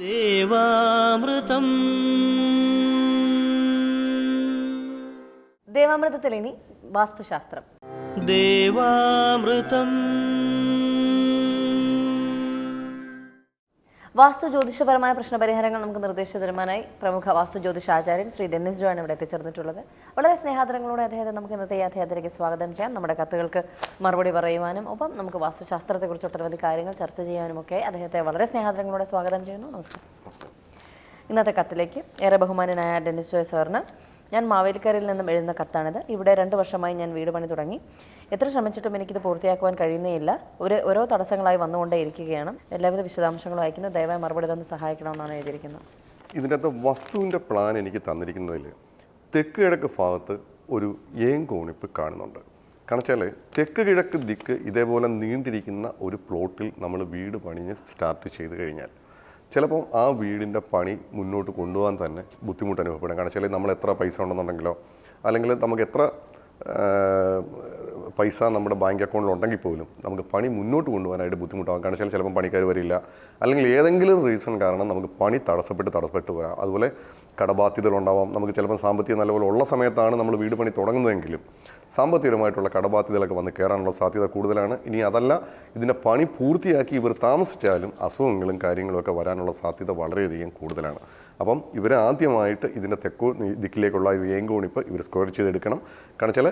ദേവാമൃതം. ദേവാമൃതത്തിൽ ഇനി വാസ്തുശാസ്ത്രം. ദേവാമൃതം. വാസ്തു ജ്യോതിഷപരമായ പ്രശ്നപരിഹാരങ്ങൾ നമുക്ക് നിർദ്ദേശിച്ചു തരുവാനായി പ്രമുഖ വാസ്തു ജ്യോതിഷാചാര്യൻ ശ്രീ ഡെന്നിസ് ജോയാണ് ഇവിടെ എത്തിച്ചേർന്നിട്ടുള്ളത്. വളരെ സ്നേഹാദരങ്ങളോടെ അദ്ദേഹത്തെ നമുക്ക് ഇന്നത്തെ ഈ അധ്യായത്തിലേക്ക് സ്വാഗതം ചെയ്യാം. നമ്മുടെ കത്തുകൾക്ക് മറുപടി പറയുവാനും ഒപ്പം നമുക്ക് വാസ്തുശാസ്ത്രത്തെക്കുറിച്ച് ഒട്ടനവധി കാര്യങ്ങൾ ചർച്ച ചെയ്യാനുമൊക്കെ അദ്ദേഹത്തെ വളരെ സ്നേഹാദരങ്ങളോടെ സ്വാഗതം ചെയ്യുന്നു. നമസ്കാരം. ഇന്നത്തെ കത്തിലേക്ക് ഏറെ ബഹുമാനനായ ഡെന്നിസ് ജോയ് സാറിന് ഞാൻ മാവേലിക്കരയിൽ നിന്നും എഴുതുന്ന കത്താണിത്. ഇവിടെ 2 വർഷമായി ഞാൻ വീട് പണി തുടങ്ങി. എത്ര ശ്രമിച്ചിട്ടും എനിക്കിത് പൂർത്തിയാക്കുവാൻ കഴിയുന്നേയില്ല. ഓരോ തടസ്സങ്ങളായി വന്നുകൊണ്ടേ ഇരിക്കുകയാണ്. എല്ലാവിധ വിശദാംശങ്ങളും അയക്കുന്നു. ദയവായി മറുപടി തന്ന് സഹായിക്കണമെന്നാണ് എഴുതിയിരിക്കുന്നത്. ഇതിനകത്ത് വസ്തുവിൻ്റെ പ്ലാൻ എനിക്ക് തന്നിരിക്കുന്നതിൽ തെക്ക് കിഴക്ക് ഭാഗത്ത് ഒരു ഏങ്കോണിപ്പ് കാണുന്നുണ്ട്. കാരണം വെച്ചാൽ തെക്ക് കിഴക്ക് ദിക്ക് ഇതേപോലെ നീണ്ടിരിക്കുന്ന ഒരു പ്ലോട്ടിൽ നമ്മൾ വീട് പണിഞ്ഞ് സ്റ്റാർട്ട് ചെയ്ത് കഴിഞ്ഞാൽ ചിലപ്പോൾ ആ വീടിൻ്റെ പണി മുന്നോട്ട് കൊണ്ടുപോകാൻ തന്നെ ബുദ്ധിമുട്ട് അനുഭവപ്പെടും. കാരണം വെച്ചാൽ നമ്മൾ എത്ര പൈസ ഉണ്ടെന്നുണ്ടെങ്കിലോ അല്ലെങ്കിൽ നമുക്ക് എത്ര പൈസ നമ്മുടെ ബാങ്ക് അക്കൗണ്ടിൽ ഉണ്ടെങ്കിൽ പോലും നമുക്ക് പണി മുന്നോട്ട് കൊണ്ടുപോകാനായിട്ട് ബുദ്ധിമുട്ടാകും. കാരണം വെച്ചാൽ ചിലപ്പോൾ പണിക്കാർ വരില്ല, അല്ലെങ്കിൽ ഏതെങ്കിലും റീസൺ കാരണം നമുക്ക് പണി തടസ്സപ്പെട്ട് വരാം. അതുപോലെ കടബാധ്യതകളുണ്ടാവാം. നമുക്ക് ചിലപ്പോൾ സാമ്പത്തികം നല്ലപോലെ ഉള്ള സമയത്താണ് നമ്മൾ വീട് പണി തുടങ്ങുന്നതെങ്കിലും സാമ്പത്തികമായിട്ടുള്ള കടബാധ്യതകളൊക്കെ വന്ന് കയറാനുള്ള സാധ്യത കൂടുതലാണ്. ഇനി അതല്ല, ഇതിൻ്റെ പണി പൂർത്തിയാക്കി ഇവർ താമസിച്ചാലും അസുഖങ്ങളും കാര്യങ്ങളുമൊക്കെ വരാനുള്ള സാധ്യത വളരെയധികം കൂടുതലാണ്. അപ്പം ഇവർ ആദ്യമായിട്ട് ഇതിൻ്റെ തെക്കോ ദിക്കിലേക്കുള്ള ഏങ്കോണിപ്പ് ഇവർ സ്ക്വയർ ചെയ്തെടുക്കണം. കാരണം വെച്ചാൽ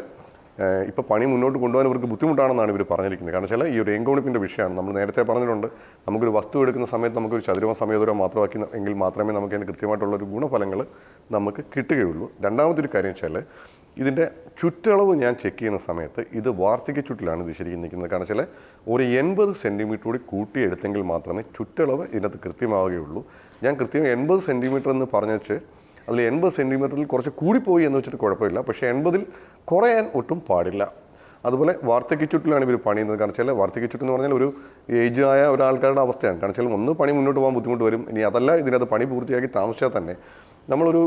ഇപ്പോൾ പണി മുന്നോട്ട് കൊണ്ടുപോകാൻ ഇവർക്ക് ബുദ്ധിമുട്ടാണെന്നാണ് ഇവർ പറഞ്ഞിരിക്കുന്നത്. കാരണം വെച്ചാൽ ഈ ഒരു ഏങ്കോണിപ്പിൻ്റെ വിഷയമാണ്. നമ്മൾ നേരത്തെ പറഞ്ഞിട്ടുണ്ട്, നമുക്കൊരു വസ്തു എടുക്കുന്ന സമയത്ത് നമുക്കൊരു ചതുരമോ സമയതരോ മാത്രമാക്കി എങ്കിൽ മാത്രമേ നമുക്ക് അതിന് കൃത്യമായിട്ടുള്ളൊരു ഗുണഫലങ്ങൾ നമുക്ക് കിട്ടുകയുള്ളൂ. രണ്ടാമത്തെ ഒരു കാര്യം വെച്ചാൽ ഇതിൻ്റെ ചുറ്റളവ് ഞാൻ ചെക്ക് ചെയ്യുന്ന സമയത്ത് ഇത് വാർദ്ധക്യ ചുറ്റിലാണ് ഇത് ശരിക്കും നിൽക്കുന്നത്. കാരണം വെച്ചാൽ ഒരു 80 സെൻറ്റിമീറ്റർ കൂടി കൂട്ടിയെടുത്തെങ്കിൽ മാത്രമേ ചുറ്റളവ് ഇതിനകത്ത് കൃത്യമാവുകയുള്ളൂ. ഞാൻ കൃത്യം 80 സെൻറ്റിമീറ്റർ എന്ന് പറഞ്ഞിട്ട് അതിൽ 80 സെൻറ്റിമീറ്ററിൽ കുറച്ച് കൂടിപ്പോയി എന്ന് വെച്ചിട്ട് കുഴപ്പമില്ല, പക്ഷേ 80-ൽ കുറയാൻ ഒട്ടും പാടില്ല. അതുപോലെ വാർദ്ധക്യ ചുറ്റിലാണ് ഇവർ പണിയുന്നത്. കാരണം വെച്ചാൽ വാർദ്ധക്യ ചുറ്റെന്ന് പറഞ്ഞാൽ ഒരു ഏജായ ഒരാൾക്കാരുടെ അവസ്ഥയാണ്. കാരണം വെച്ചാൽ ഒന്ന് പണി മുന്നോട്ട് പോകാൻ ബുദ്ധിമുട്ട് വരും. ഇനി അതല്ല, ഇതിനകത്ത് പണി പൂർത്തിയാക്കി താമസിച്ചാൽ തന്നെ നമ്മളൊരു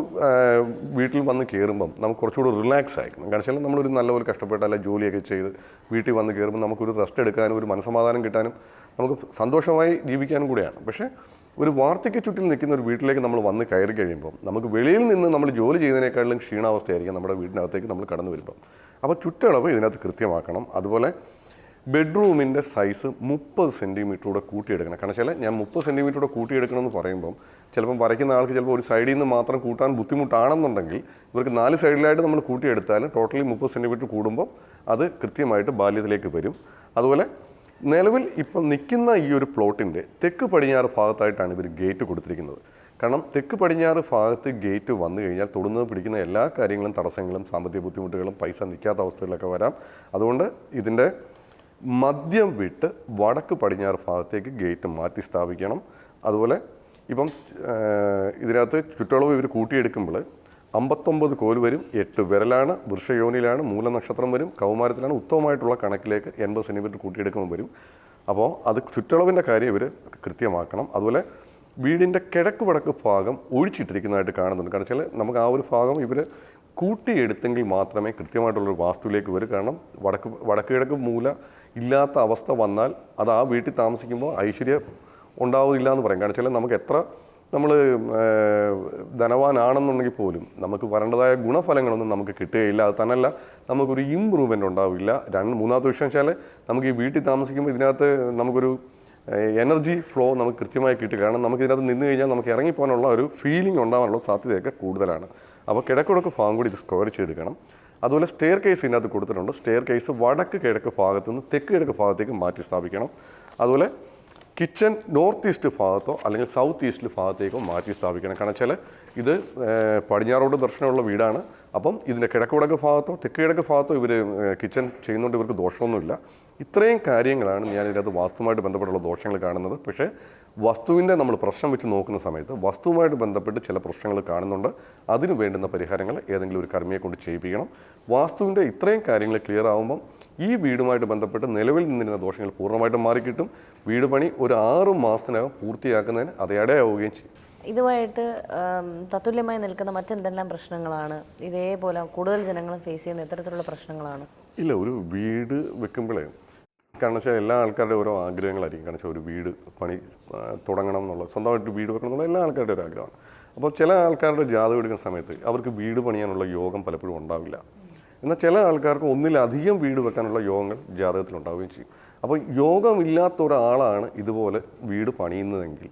വീട്ടിൽ വന്ന് കയറുമ്പം നമുക്ക് കുറച്ചുകൂടി റിലാക്സ് ആയിരിക്കണം. കാരണം വെച്ചാൽ നമ്മളൊരു നല്ലപോലെ കഷ്ടപ്പെട്ട് അല്ല ജോലിയൊക്കെ ചെയ്ത് വീട്ടിൽ വന്ന് കയറുമ്പോൾ നമുക്കൊരു റെസ്റ്റ് എടുക്കാനും ഒരു മനസ്സമാധാനം കിട്ടാനും നമുക്ക് സന്തോഷമായി ജീവിക്കാനും കൂടെയാണ്. പക്ഷേ ഒരു വാർദ്ധക്യ ചുറ്റിൽ നിൽക്കുന്ന ഒരു വീട്ടിലേക്ക് നമ്മൾ വന്ന് കയറി കഴിയുമ്പോൾ നമുക്ക് വെളിയിൽ നിന്ന് നമ്മൾ ജോലി ചെയ്യുന്നതിനേക്കാളും ക്ഷീണാവസ്ഥയായിരിക്കും നമ്മുടെ വീടിനകത്തേക്ക് നമ്മൾ കടന്നു വരുമ്പം. അപ്പോൾ ചുറ്റളവ് ഇതിനകത്ത് കൃത്യമാക്കണം. അതുപോലെ ബെഡ്റൂമിൻ്റെ സൈസ് 30 സെൻറ്റിമീറ്റർ കൂടെ കൂട്ടിയെടുക്കണം. കാരണം വെച്ചാൽ ഞാൻ 30 സെൻറ്റിമീറ്റർ കൂടെ കൂട്ടിയെടുക്കണമെന്ന് പറയുമ്പം ചിലപ്പം വരയ്ക്കുന്ന ആൾക്ക് ചിലപ്പോൾ ഒരു സൈഡിൽ നിന്ന് മാത്രം കൂട്ടാൻ ബുദ്ധിമുട്ടാണെന്നുണ്ടെങ്കിൽ ഇവർക്ക് 4 സൈഡിലായിട്ട് നമ്മൾ കൂട്ടിയെടുത്താൽ ടോട്ടലി 30 സെൻറ്റിമീറ്റർ കൂടുമ്പം അത് കൃത്യമായിട്ട് ബാല്യത്തിലേക്ക് വരും. അതുപോലെ നിലവിൽ ഇപ്പം നിൽക്കുന്ന ഈ ഒരു പ്ലോട്ടിൻ്റെ തെക്ക് പടിഞ്ഞാറ് ഭാഗത്തായിട്ടാണ് ഇവർ ഗേറ്റ് കൊടുത്തിരിക്കുന്നത്. കാരണം തെക്ക് പടിഞ്ഞാറ് ഭാഗത്ത് ഗേറ്റ് വന്നു കഴിഞ്ഞാൽ തൊടുന്നത് പിടിക്കുന്ന എല്ലാ കാര്യങ്ങളും തടസ്സങ്ങളും സാമ്പത്തിക ബുദ്ധിമുട്ടുകളും പൈസ നിൽക്കാത്ത അവസ്ഥകളൊക്കെ വരാം. അതുകൊണ്ട് ഇതിൻ്റെ മദ്യം വിട്ട് വടക്ക് പടിഞ്ഞാറ് ഭാഗത്തേക്ക് ഗേറ്റ് മാറ്റി സ്ഥാപിക്കണം. അതുപോലെ ഇപ്പം ഇതിനകത്ത് ചുറ്റളവ് ഇവർ കൂട്ടിയെടുക്കുമ്പോൾ 59 കോൽ വരും, 8 വിരലാണ്, വൃഷയോനിയിലാണ്, മൂലനക്ഷത്രം വരും, കൗമാരത്തിലാണ്. ഉത്തമമായിട്ടുള്ള കണക്കിലേക്ക് 80 സെൻറ്റിമീറ്റർ കൂട്ടിയെടുക്കുമ്പോൾ വരും. അപ്പോൾ അത് ചുറ്റളവിൻ്റെ കാര്യം ഇവർ കൃത്യമാക്കണം. അതുപോലെ വീടിൻ്റെ കിഴക്ക് വടക്ക് ഭാഗം ഒഴിച്ചിട്ടിരിക്കുന്നതായിട്ട് കാണുന്നുണ്ട്. കാരണം വെച്ചാൽ നമുക്ക് ആ ഒരു ഭാഗം ഇവർ കൂട്ടിയെടുത്തെങ്കിൽ മാത്രമേ കൃത്യമായിട്ടുള്ളൊരു വാസ്തുവിലേക്ക് വരും. കാരണം വടക്ക് കിഴക്ക് മൂല ഇല്ലാത്ത അവസ്ഥ വന്നാൽ അത് ആ വീട്ടിൽ താമസിക്കുമ്പോൾ ഐശ്വര്യം ഉണ്ടാവില്ല എന്ന് പറയും. കാരണം വെച്ചാൽ നമുക്ക് എത്ര നമ്മൾ ധനവാനാണെന്നുണ്ടെങ്കിൽ പോലും നമുക്ക് വരേണ്ടതായ ഗുണഫലങ്ങളൊന്നും നമുക്ക് കിട്ടുകയില്ല. അത് തന്നെയല്ല, നമുക്കൊരു ഇമ്പ്രൂവ്മെൻ്റ് ഉണ്ടാവില്ല. മൂന്നാമത്തെ വിഷയം വെച്ചാൽ നമുക്ക് ഈ വീട്ടിൽ താമസിക്കുമ്പോൾ ഇതിനകത്ത് നമുക്കൊരു എനർജി ഫ്ലോ നമുക്ക് കൃത്യമായി കിട്ടുക. കാരണം നമുക്ക് ഇതിനകത്ത് നിന്ന് കഴിഞ്ഞാൽ നമുക്ക് ഇറങ്ങിപ്പോകാനുള്ള ഒരു ഫീലിംഗ് ഉണ്ടാകാനുള്ള സാധ്യതയൊക്കെ കൂടുതലാണ്. അപ്പോൾ കിഴക്കിടക്ക് ഭാഗം കൂടി ഇത് സ്ക്വയർ ചെയ്തെടുക്കണം. അതുപോലെ സ്റ്റെയർ കേസ് ഇതിനകത്ത് കൊടുത്തിട്ടുണ്ട്. സ്റ്റെയർ കേസ് വടക്ക് കിഴക്ക് ഭാഗത്തു നിന്ന് തെക്ക് കിഴക്ക് ഭാഗത്തേക്ക് മാറ്റി സ്ഥാപിക്കണം. അതുപോലെ കിച്ചൺ നോർത്ത് ഈസ്റ്റ് ഭാഗത്തോ അല്ലെങ്കിൽ സൗത്ത് ഈസ്റ്റ് ഭാഗത്തേക്കോ മാറ്റി സ്ഥാപിക്കണം. കാരണം വെച്ചാൽ ഇത് പടിഞ്ഞാറോട്ട് ദർശനമുള്ള വീടാണ്. അപ്പം ഇതിൻ്റെ കിഴക്ക് വടക്ക് ഭാഗത്തോ തെക്ക് കിഴക്ക് ഭാഗത്തോ ഇവർ കിച്ചൺ ചെയ്യുന്നതുകൊണ്ട് ഇവർക്ക് ദോഷമൊന്നുമില്ല. ഇത്രയും കാര്യങ്ങളാണ് ഞാൻ ഇതിനകത്ത് വാസ്തുവുമായിട്ട് ബന്ധപ്പെട്ടുള്ള ദോഷങ്ങൾ കാണുന്നത്. പക്ഷേ വസ്തുവിൻ്റെ നമ്മൾ പ്രശ്നം വെച്ച് നോക്കുന്ന സമയത്ത് വസ്തുവുമായിട്ട് ബന്ധപ്പെട്ട് ചില പ്രശ്നങ്ങൾ കാണുന്നുണ്ട്. അതിന് വേണ്ടുന്ന പരിഹാരങ്ങൾ ഏതെങ്കിലും ഒരു കർമ്മിയെ കൊണ്ട് ചെയ്യിപ്പിക്കണം. വാസ്തുവിൻ്റെ ഇത്രയും കാര്യങ്ങൾ ക്ലിയർ ആകുമ്പം ഈ വീടുമായിട്ട് ബന്ധപ്പെട്ട് നിലവിൽ നിന്നിരുന്ന ദോഷങ്ങൾ പൂർണ്ണമായിട്ടും മാറിക്കിട്ടും. വീട് പണി ഒരു 6 മാസത്തിനകം പൂർത്തിയാക്കുന്നതിന് അത് ഇടയാവുകയും ചെയ്യും. ഇതുമായിട്ട് തത്തുല്യമായി നിൽക്കുന്ന മറ്റെന്തെല്ലാം പ്രശ്നങ്ങളാണ് ഇതേപോലെ കൂടുതൽ ജനങ്ങളും ഫേസ് ചെയ്യുന്ന എത്തരത്തിലുള്ള പ്രശ്നങ്ങളാണ്? ഇല്ല, ഒരു വീട് വെക്കുമ്പോഴേ കാരണം വെച്ചാൽ എല്ലാ ആൾക്കാരുടെ ഓരോ ആഗ്രഹങ്ങളായിരിക്കും. കാരണം വെച്ചാൽ ഒരു വീട് പണി തുടങ്ങണം എന്നുള്ളത്, സ്വന്തമായിട്ട് വീട് വെക്കണം എന്നുള്ള എല്ലാ ആൾക്കാരുടെ ഒരു ആഗ്രഹമാണ്. അപ്പോൾ ചില ആൾക്കാരുടെ ജാതകം എടുക്കുന്ന സമയത്ത് അവർക്ക് വീട് പണിയാനുള്ള യോഗം പലപ്പോഴും ഉണ്ടാവില്ല. എന്നാൽ ചില ആൾക്കാർക്ക് ഒന്നിലധികം വീട് വെക്കാനുള്ള യോഗങ്ങൾ ജാതകത്തിലുണ്ടാവുകയും ചെയ്യും. അപ്പോൾ യോഗമില്ലാത്ത ഒരാളാണ് ഇതുപോലെ വീട് പണിയുന്നതെങ്കിൽ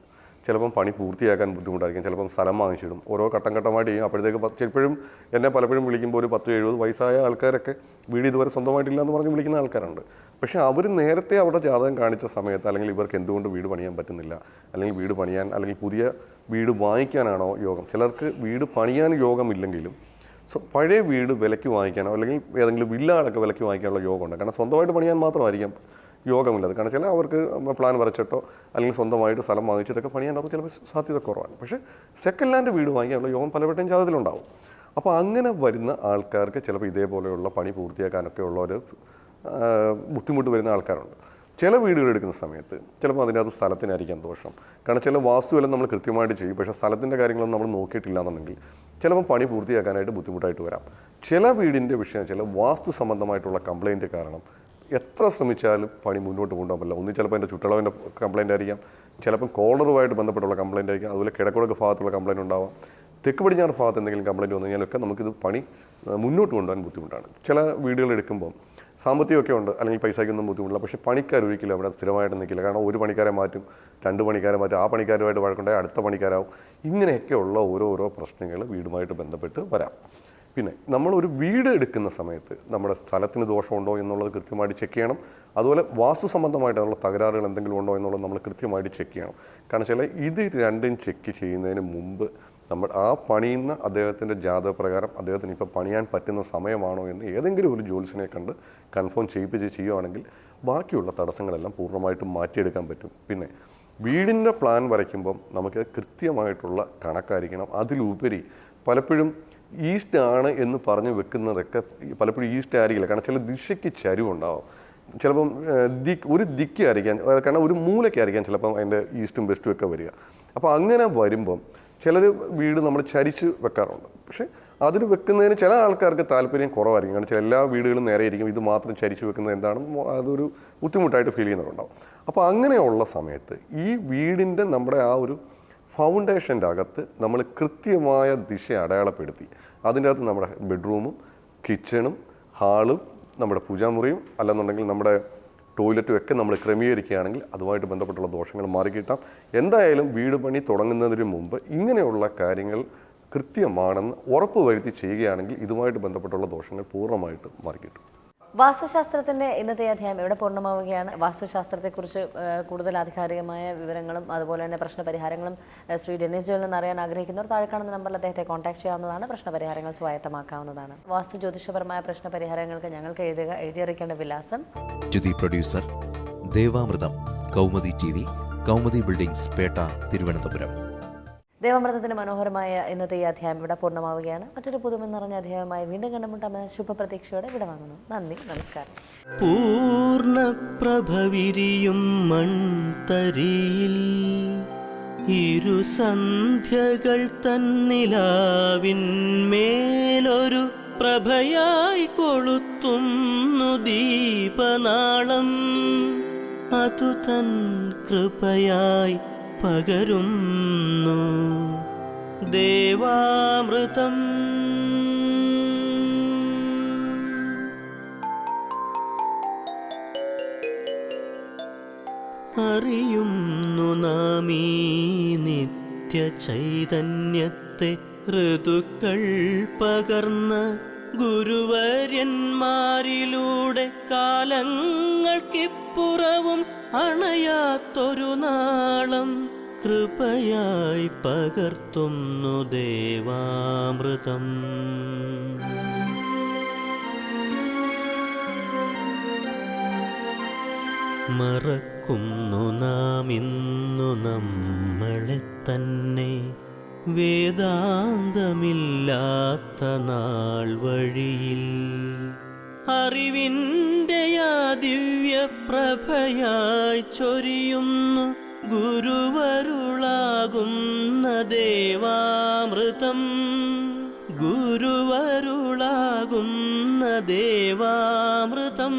ചിലപ്പം പണി പൂർത്തിയാക്കാൻ ബുദ്ധിമുട്ടായിരിക്കും. ചിലപ്പം സ്ഥലം വാങ്ങിച്ചിടും, ഓരോ ഘട്ടം ഘട്ടമായിട്ട് ചെയ്യും. അപ്പോഴത്തേക്ക് ചിലപ്പോഴും എന്നെ പലപ്പോഴും വിളിക്കുമ്പോൾ ഒരു 10-70 വയസ്സായ ആൾക്കാരൊക്കെ വീട് ഇതുവരെ സ്വന്തമായിട്ടില്ല എന്ന് പറഞ്ഞ് വിളിക്കുന്ന ആൾക്കാരുണ്ട്. പക്ഷേ അവർ നേരത്തെ അവരുടെ ജാതകം കാണിച്ച സമയത്ത് അല്ലെങ്കിൽ ഇവർക്ക് എന്തുകൊണ്ട് വീട് പണിയാൻ പറ്റുന്നില്ല, അല്ലെങ്കിൽ വീട് പണിയാൻ അല്ലെങ്കിൽ പുതിയ വീട് വാങ്ങിക്കാനാണോ യോഗം. ചിലർക്ക് വീട് പണിയാൻ യോഗമില്ലെങ്കിലും പഴയ വീട് വിലയ്ക്ക് വാങ്ങിക്കാനോ അല്ലെങ്കിൽ ഏതെങ്കിലും വില്ലകളൊക്കെ വിലയ്ക്ക് വാങ്ങിക്കാനുള്ള യോഗമുണ്ട്. കാരണം സ്വന്തമായിട്ട് പണിയാൻ മാത്രമായിരിക്കാം യോഗമില്ലത്. കാരണം ചില അവർക്ക് പ്ലാൻ വരച്ചിട്ടോ അല്ലെങ്കിൽ സ്വന്തമായിട്ട് സ്ഥലം വാങ്ങിച്ചിട്ടൊക്കെ പണിയാൻ അവർക്ക് ചിലപ്പോൾ സാധ്യത കുറവാണ്. പക്ഷേ സെക്കൻഡ് ഹാൻഡ് വീട് വാങ്ങിക്കാനുള്ള യോഗം പലവട്ടം ജാതകത്തിലുണ്ടാവും. അപ്പോൾ അങ്ങനെ വരുന്ന ആൾക്കാർക്ക് ചിലപ്പോൾ ഇതേപോലെയുള്ള പണി പൂർത്തിയാക്കാനൊക്കെ ഉള്ള ഒരു ബുദ്ധിമുട്ട് വരുന്ന ആൾക്കാരുണ്ട്. ചില വീടുകൾ എടുക്കുന്ന സമയത്ത് ചിലപ്പോൾ അതിനകത്ത് സ്ഥലത്തിനായിരിക്കാം ദോഷം. കാരണം ചില വാസ്തുവെല്ലാം നമ്മൾ കൃത്യമായിട്ട് ചെയ്യും, പക്ഷേ സ്ഥലത്തിൻ്റെ കാര്യങ്ങളൊന്നും നമ്മൾ നോക്കിയിട്ടില്ല എന്നുണ്ടെങ്കിൽ ചിലപ്പോൾ പണി പൂർത്തിയാക്കാനായിട്ട് ബുദ്ധിമുട്ടായിട്ട് വരാം. ചില വീടിൻ്റെ വിഷയം ചില വാസ്തു സംബന്ധമായിട്ടുള്ള കംപ്ലയിൻറ്റ് കാരണം എത്ര ശ്രമിച്ചാലും പണി മുന്നോട്ട് കൊണ്ടുപോകാൻ പറ്റില്ല. ഒന്നും ചിലപ്പോൾ എൻ്റെ ചുറ്റളവിൻ്റെ കംപ്ലയിൻ്റ് ആയിരിക്കാം, ചിലപ്പം കോളറുമായിട്ട് ബന്ധപ്പെട്ടുള്ള കംപ്ലയിൻ്റ് ആയിരിക്കാം, അതുപോലെ കിഴക്കുകിഴക്ക് ഭാഗത്തുള്ള കംപ്ലയിൻ്റ് ഉണ്ടാവാം. തെക്ക് പടിഞ്ഞാറ് ഭാഗത്ത് എന്തെങ്കിലും കംപ്ലയിൻറ്റ് വന്നു കഴിഞ്ഞാലൊക്കെ നമുക്കിത് പണി മുന്നോട്ട് കൊണ്ടുപോകാൻ ബുദ്ധിമുട്ടാണ്. ചില വീടുകൾ എടുക്കുമ്പോൾ സാമ്പത്തികമൊക്കെ ഉണ്ട്, അല്ലെങ്കിൽ പൈസയ്ക്കൊന്നും ബുദ്ധിമുട്ടില്ല, പക്ഷേ പണിക്കാർ ഒരിക്കലും അവിടെ സ്ഥിരമായിട്ട് നിൽക്കില്ല. കാരണം ഒരു പണിക്കാരെ മാറ്റും, 2 പണിക്കാരെ മാറ്റും, ആ പണിക്കാരുമായിട്ട് വഴക്കുണ്ടായി അടുത്ത പണിക്കാരാവും. ഇങ്ങനെയൊക്കെയുള്ള ഓരോരോ പ്രശ്നങ്ങൾ വീടുമായിട്ട് ബന്ധപ്പെട്ട് വരാം. പിന്നെ നമ്മളൊരു വീട് എടുക്കുന്ന സമയത്ത് നമ്മുടെ സ്ഥലത്തിന് ദോഷമുണ്ടോ എന്നുള്ളത് കൃത്യമായിട്ട് ചെക്ക് ചെയ്യണം. അതുപോലെ വാസ്തു സംബന്ധമായിട്ടുള്ള തകരാറുകൾ എന്തെങ്കിലും ഉണ്ടോ എന്നുള്ളത് നമ്മൾ കൃത്യമായിട്ട് ചെക്ക് ചെയ്യണം. കാരണം വെച്ചാൽ ഇത് രണ്ടും ചെക്ക് ചെയ്യുന്നതിന് മുമ്പ് നമ്മൾ ആ പണിയുന്ന അദ്ദേഹത്തിൻ്റെ ജാതകപ്രകാരം അദ്ദേഹത്തിന് ഇപ്പോൾ പണിയാൻ പറ്റുന്ന സമയമാണോ എന്ന് ഏതെങ്കിലും ഒരു ജ്യോത്സ്യനെ കണ്ട് കൺഫേം ചെയ്യുകയാണെങ്കിൽ ബാക്കിയുള്ള തടസ്സങ്ങളെല്ലാം പൂർണ്ണമായിട്ടും മാറ്റിയെടുക്കാൻ പറ്റും. പിന്നെ വീടിൻ്റെ പ്ലാൻ വരയ്ക്കുമ്പം നമുക്ക് കൃത്യമായിട്ടുള്ള കണക്കായിരിക്കണം. അതിലുപരി പലപ്പോഴും ഈസ്റ്റ് ആണ് എന്ന് പറഞ്ഞ് വെക്കുന്നതൊക്കെ പലപ്പോഴും ഈസ്റ്റ് ആയിരിക്കില്ല. കാരണം ചില ദിശയ്ക്ക് ചരിവുണ്ടാവും. ചിലപ്പം ഒരു ദിക്കായിരിക്കാം, കാരണം ഒരു മൂലയ്ക്കായിരിക്കാം ചിലപ്പം അതിൻ്റെ ഈസ്റ്റും വെസ്റ്റും ഒക്കെ വരിക. അപ്പോൾ അങ്ങനെ വരുമ്പം ചിലർ വീട് നമ്മൾ ചരിച്ച് വെക്കാറുണ്ട്. പക്ഷേ അതിൽ വെക്കുന്നതിന് ചില ആൾക്കാർക്ക് താല്പര്യം കുറവായിരിക്കും. കാരണം ചില എല്ലാ വീടുകളും നേരെ ഇരിക്കും, ഇത് മാത്രം ചരിച്ച് വെക്കുന്നത് എന്താണ് അതൊരു ബുദ്ധിമുട്ടായിട്ട് ഫീൽ ചെയ്യുന്നവരുണ്ടാവും. അപ്പോൾ അങ്ങനെയുള്ള സമയത്ത് ഈ വീടിൻ്റെ നമ്മുടെ ആ ഒരു ഫൗണ്ടേഷൻ്റെ അകത്ത് നമ്മൾ കൃത്യമായ ദിശ അടയാളപ്പെടുത്തി അതിൻ്റെ അകത്ത് നമ്മുടെ ബെഡ്റൂമും കിച്ചണും ഹാളും നമ്മുടെ പൂജാമുറിയും അല്ലെന്നുണ്ടെങ്കിൽ നമ്മുടെ ടോയ്ലറ്റും ഒക്കെ നമ്മൾ ക്രമീകരിക്കുകയാണെങ്കിൽ അതുമായിട്ട് ബന്ധപ്പെട്ടുള്ള ദോഷങ്ങൾ മാറിക്കിട്ടാം. എന്തായാലും വീട് പണി തുടങ്ങുന്നതിന് മുമ്പ് ഇങ്ങനെയുള്ള കാര്യങ്ങൾ കൃത്യമാണെന്ന് ഉറപ്പ് വരുത്തി ചെയ്യുകയാണെങ്കിൽ ഇതുമായിട്ട് ബന്ധപ്പെട്ടുള്ള ദോഷങ്ങൾ പൂർണ്ണമായിട്ട് മാറിക്കിട്ടും. വാസ്തുശാസ്ത്രത്തിന്റെ ഇന്നത്തെ അധ്യായം ഇവിടെ പൂർണ്ണമാവുകയാണ്. വാസ്തുശാസ്ത്രത്തെക്കുറിച്ച് കൂടുതൽ ആധികാരികമായ വിവരങ്ങളും അതുപോലെ തന്നെ പ്രശ്നപരിഹാരങ്ങളും ശ്രീ ഡെന്നിസ് ജോയിൽ നിന്ന് അറിയാൻ ആഗ്രഹിക്കുന്നവർ താഴെ കാണുന്ന നമ്പറിൽ അദ്ദേഹത്തെ കോൺടാക്ട് ചെയ്യാവുന്നതാണ്. പ്രശ്നപരിഹാരങ്ങൾ സ്വായത്തമാക്കാവുന്നതാണ്. വാസ്തു ജ്യോതിഷപരമായ പ്രശ്നപരിഹാരങ്ങൾക്ക് ഞങ്ങൾക്ക് എഴുതിയറിയിക്കേണ്ട വിലാസം: Jyothi producer, Devamritham, Kaumudi TV, Kaumudi buildings, Pettah, Thiruvananthapuram. ദേവാമൃതത്തിന്റെ മനോഹരമായ ഇന്നത്തെ ഈ അധ്യായം ഇവിടെ പൂർണ്ണമാവുകയാണ്. മറ്റൊരു പുതുമ നിറഞ്ഞ അധ്യായമായി വീണ്ടും കണ്ടുമുട്ടാമെന്ന ശുഭപ്രതീക്ഷയോടെ ഇവിടെ വാങ്ങുന്നു. നന്ദി, നമസ്കാരം. പൂർണ്ണപ്രഭവിരിയും മൺതരിയിൽ ഇരുസന്ധ്യകൾ തന്നിലാവിന്മേലൊരു പ്രഭയായി കൊളുത്തുന്നു ദീപനാളം. അതു തൻ കൃപയായി പകരുന്നു ദേവാമൃതം. അറിയുന്നു നാം ഈ നിത്യ ചൈതന്യത്തെ ഋതുക്കൾ പകർന്ന ഗുരുവര്യന്മാരിലൂടെ കാലങ്ങൾക്കിപ്പുറവും അണയാത്തൊരു നാളം കൃപയായി പകർത്തുന്നു ദേവാമൃതം. മറക്കുന്നു നാം ഇന്നു നമ്മളെ തന്നെ വേദാന്തമില്ലാത്ത നാൾ വഴിയിൽ. അറിവിൻ്റെ ആ ദിവ്യപ്രഭയായി ചൊരിയുന്നു ഗുരുവരുളാകുന്ന ദേവാമൃതം. ഗുരുവരുളാകുന്ന ദേവാമൃതം.